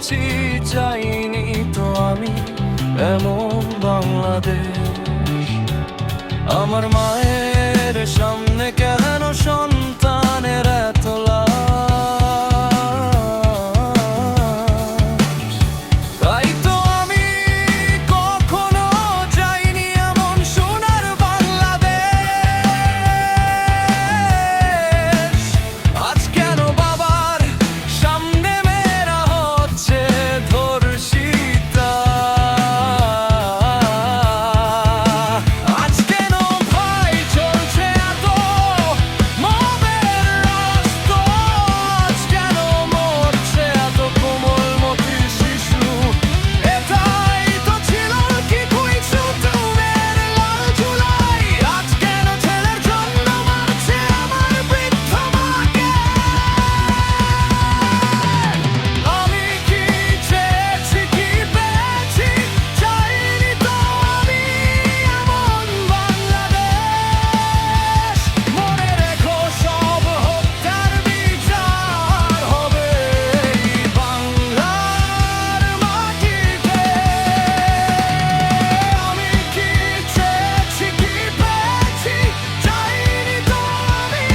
পেয়েছি, চাইনি তো আমি এমন বাংলাদেশ। আমার মায়ের সামনে কেন সন্তানের এত লাশ? তাই তো আমি কখনো চাইনি এমন সোনার বাংলাদেশ। আজ কেন বাবার সামনে মেয়েরা হচ্ছে ধর্ষিতা? আজ কেন ভাই চলছে এত মবের রক্ত? আজ কেন মরছে এত কোমলমতি শিশু? এটাই তো ছিল কি কিছু তুমের লাল জুলাই। আজ কেন ছেলের জন্য মারছে আমার বৃদ্ধ মাকে? আমি কি চেয়েছি কি পেয়েছি, চাইনি তো আমি এমন বাংলাদেশ। মনে রেখো সব হত্যার বিচার হবে এই বাংলার মাটিতে। আমি কি চেয়েছি কি পেয়েছি, চাইনি তো আমি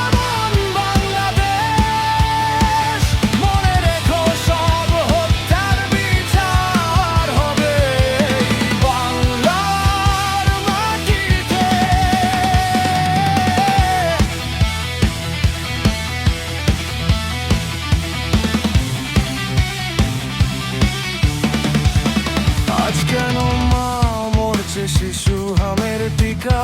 এমন বাংলাদেশ। মনে রেখো সব হত্যার বিচার হবে এই বাংলার মাটিতে। আজ কেন মা মরছে শিশু হামের টিকা?